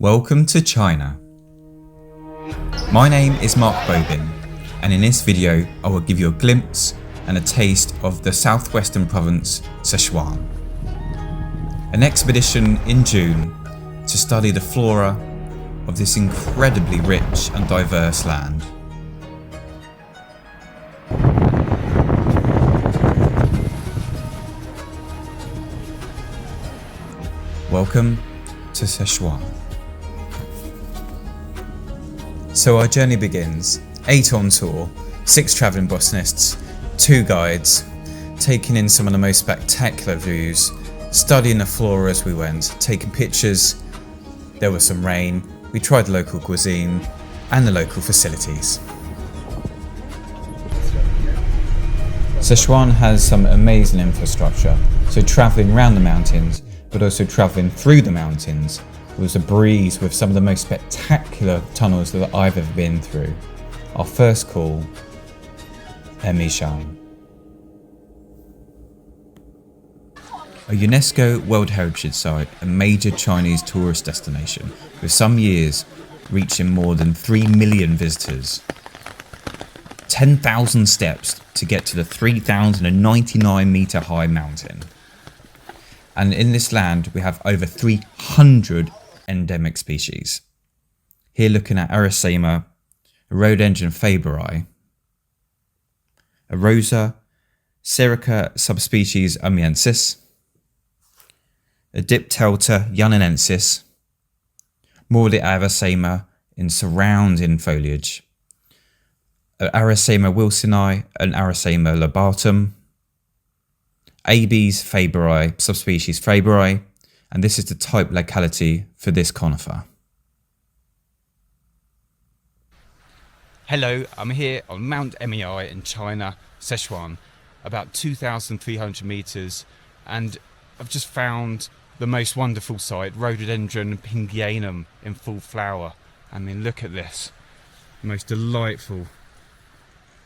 Welcome to China. My name is Mark Bobin, and in this video I will give you a glimpse and a taste of the southwestern province Sichuan. An expedition in June to study the flora of this incredibly rich and diverse land. Welcome to Sichuan. So our journey begins, 8 on tour, 6 travelling botanists, 2 guides, taking in some of the most spectacular views, studying the flora as we went, taking pictures. There was some rain, we tried the local cuisine and the local facilities. Sichuan has some amazing infrastructure, so travelling around the mountains, but also travelling through the mountains was a breeze with some of the most spectacular tunnels that I've ever been through. Our first call, Sichuan. A UNESCO World Heritage Site, a major Chinese tourist destination, with some years reaching more than 3 million visitors. 10,000 steps to get to the 3,099 metre high mountain. And in this land we have over 300 endemic species. Here looking at Aracema, a rhododendron faberi, a Rosa Serica subspecies amiensis, a Diptelta yanenensis, more the Aracema in surrounding foliage, Aracema wilsoni and Aracema lobatum, Abies faberi, subspecies faberi, and this is the type locality for this conifer. Hello, I'm here on Mount Mei in China, Sichuan, about 2,300 metres, and I've just found the most wonderful site, Rhododendron pingianum in full flower. I mean, look at this, most delightful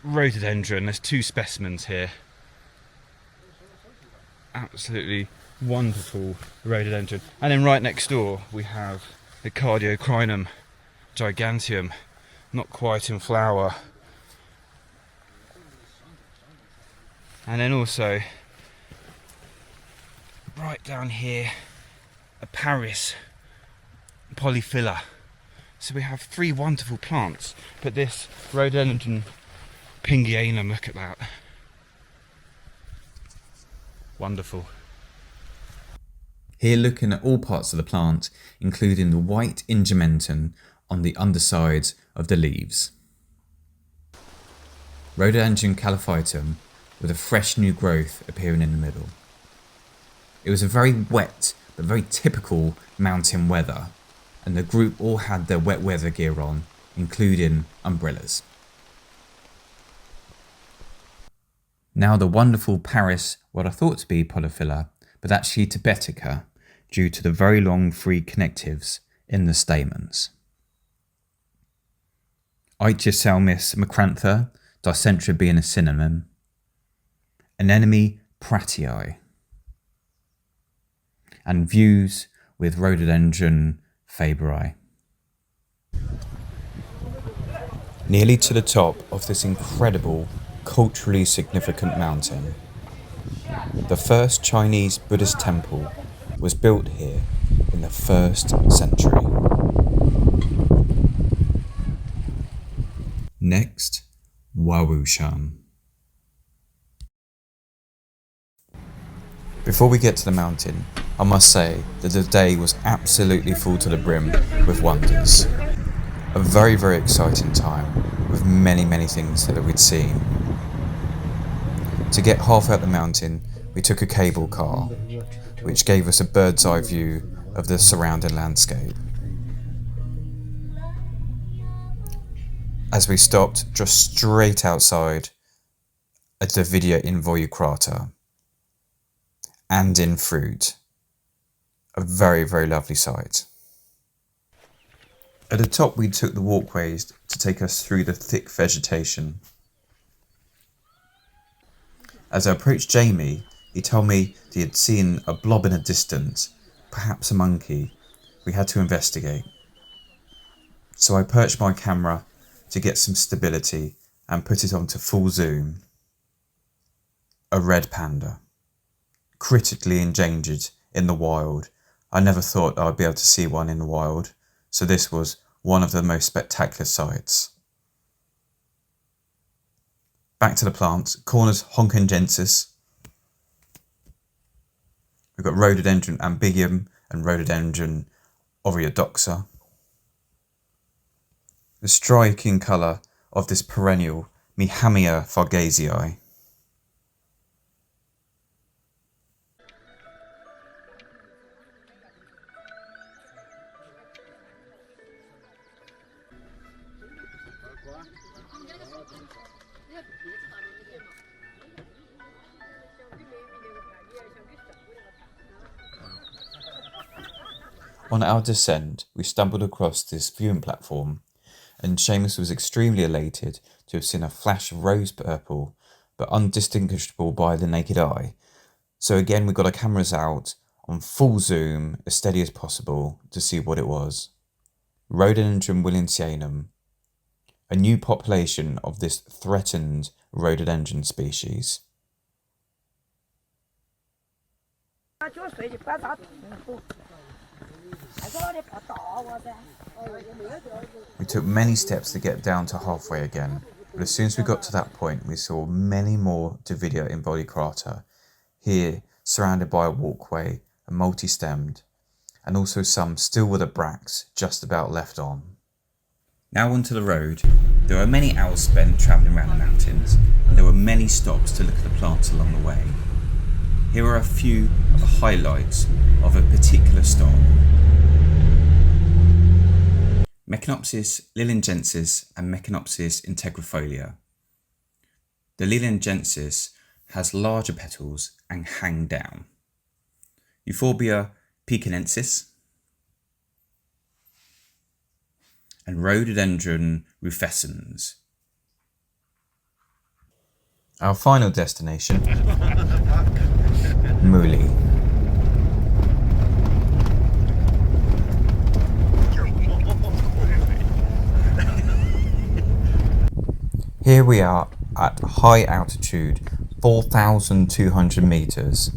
rhododendron. There's 2 specimens here. Absolutely wonderful rhododendron. And then right next door we have the Cardiocrinum giganteum, not quite in flower. And then also right down here a Paris polyphylla. So we have 3 wonderful plants, but this rhododendron pingianum, look at that. Wonderful. Here looking at all parts of the plant, including the white ingementum on the undersides of the leaves. Rhododendron calophytum with a fresh new growth appearing in the middle. It was a very wet but very typical mountain weather, and the group all had their wet weather gear on, including umbrellas. Now the wonderful Paris, what I thought to be polyphylla, but actually Tibetica, due to the very long free connectives in the stamens. Ichthyoscelmis macrantha, dicentra being a synonym. Anemone prattii. And views with rhododendron faberi. Nearly to the top of this incredible, culturally significant mountain. The first Chinese Buddhist temple was built here in the 1st century. Next, Wawushan. Before we get to the mountain, I must say that the day was absolutely full to the brim with wonders. A very, very exciting time with many things that we'd seen. To get half out the mountain, we took a cable car, which gave us a bird's eye view of the surrounding landscape. As we stopped just straight outside at the Vidya Invoyu crater, and in fruit, a very lovely sight. At the top we took the walkways to take us through the thick vegetation. As I approached Jamie, he told me that he had seen a blob in the distance, perhaps a monkey. We had to investigate. So I perched my camera to get some stability and put it onto full zoom. A red panda, critically endangered in the wild. I never thought I'd be able to see one in the wild, so this was one of the most spectacular sights. Back to the plants, Cornus honkengensis. We've got Rhododendron ambiguum and Rhododendron oreodoxa. The striking colour of this perennial, Mehamia fargasii. On our descent, we stumbled across this viewing platform, and Seamus was extremely elated to have seen a flash of rose purple, but undistinguishable by the naked eye. So again, we got our cameras out on full zoom, as steady as possible, to see what it was. Rhododendron williamsianum, a new population of this threatened rhododendron species. We took many steps to get down to halfway again, but as soon as we got to that point, we saw many more Davidia involucrata, here surrounded by a walkway and multi-stemmed, and also some still with the bracts just about left on. Now onto the road. There were many hours spent travelling around the mountains, and there were many stops to look at the plants along the way. Here are a few of the highlights of a particular stock. Mechanopsis liliengensis and Mechanopsis integrifolia. The liliengensis has larger petals and hang down. Euphorbia pekinensis and Rhododendron rufescens. Our final destination, Muli. Here we are at high altitude, 4,200 meters.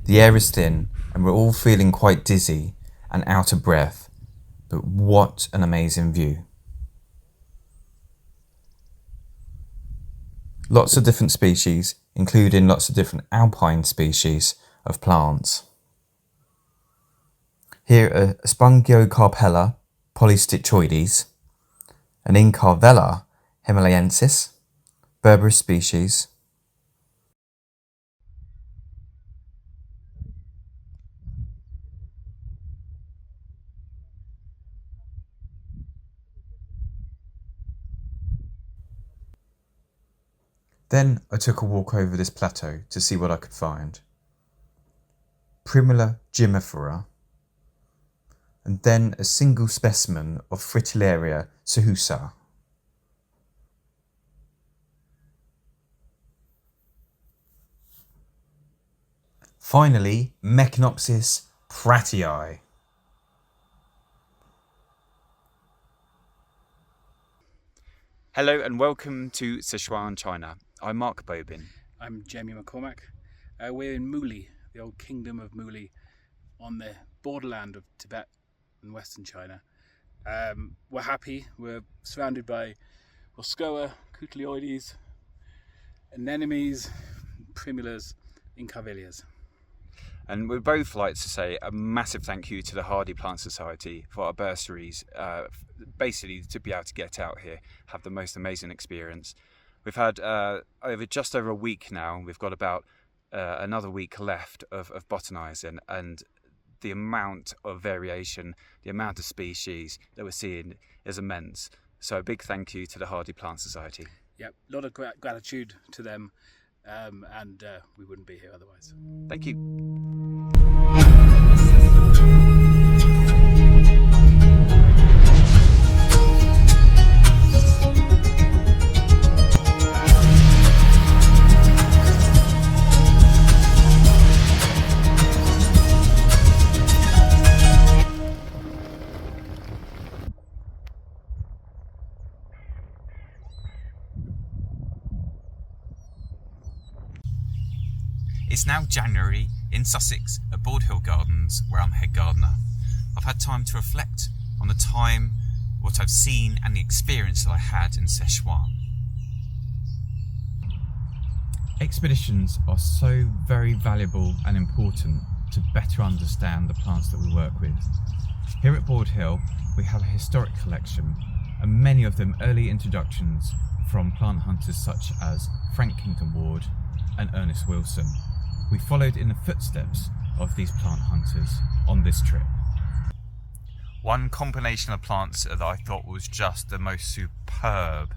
The air is thin and we're all feeling quite dizzy and out of breath, but what an amazing view. Lots of different species, including lots of different alpine species of plants. Here are Spongiocarpella polystichoides, an Incarvella himalayensis, Bursery species. Then I took a walk over this plateau to see what I could find. Primula gymifera, and then a single specimen of Fritillaria sahusa. Finally, Mechanopsis prattii. Hello and welcome to Sichuan, China. I'm Mark Bobin. I'm Jamie McCormack. We're in Muli, the old kingdom of Muli, on the borderland of Tibet and Western China. We're happy. We're surrounded by Boscoa, Cotyloides, anemones, primulas, incarvillias. And we'd both like to say a massive thank you to the Hardy Plant Society for our bursaries, basically to be able to get out here, have the most amazing experience. We've had just over a week now. We've got about another week left of botanising, and the amount of variation, the amount of species that we're seeing is immense. So a big thank you to the Hardy Plant Society. Yep, a lot of gratitude to them, and we wouldn't be here otherwise. Thank you. It's now January in Sussex at Bald Hill Gardens, where I'm head gardener. I've had time to reflect on the time, what I've seen and the experience that I had in Sichuan. Expeditions are so very valuable and important to better understand the plants that we work with. Here at Bald Hill we have a historic collection, and many of them early introductions from plant hunters such as Frank Kington Ward and Ernest Wilson. We followed in the footsteps of these plant hunters on this trip. One combination of plants that I thought was just the most superb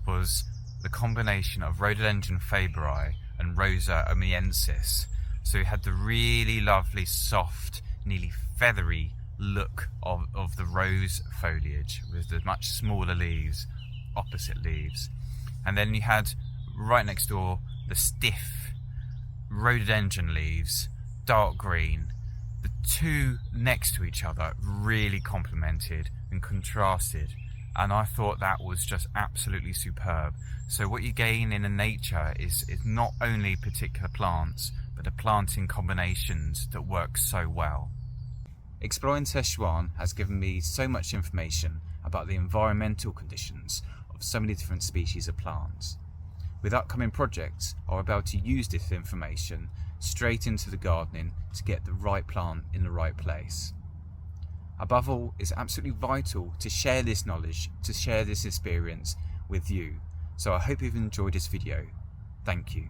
was the combination of Rhododendron faberi and Rosa omiensis. So we had the really lovely, soft, nearly feathery look of the rose foliage with the much smaller leaves, opposite leaves. And then you had right next door the stiff rhododendron leaves, dark green. The two next to each other really complemented and contrasted, and I thought that was just absolutely superb. So what you gain in nature is not only particular plants, but the planting combinations that work so well. Exploring Sichuan has given me so much information about the environmental conditions of so many different species of plants. With upcoming projects, I'll be able to use this information straight into the gardening to get the right plant in the right place. Above all, it's absolutely vital to share this knowledge, to share this experience with you. So I hope you've enjoyed this video. Thank you.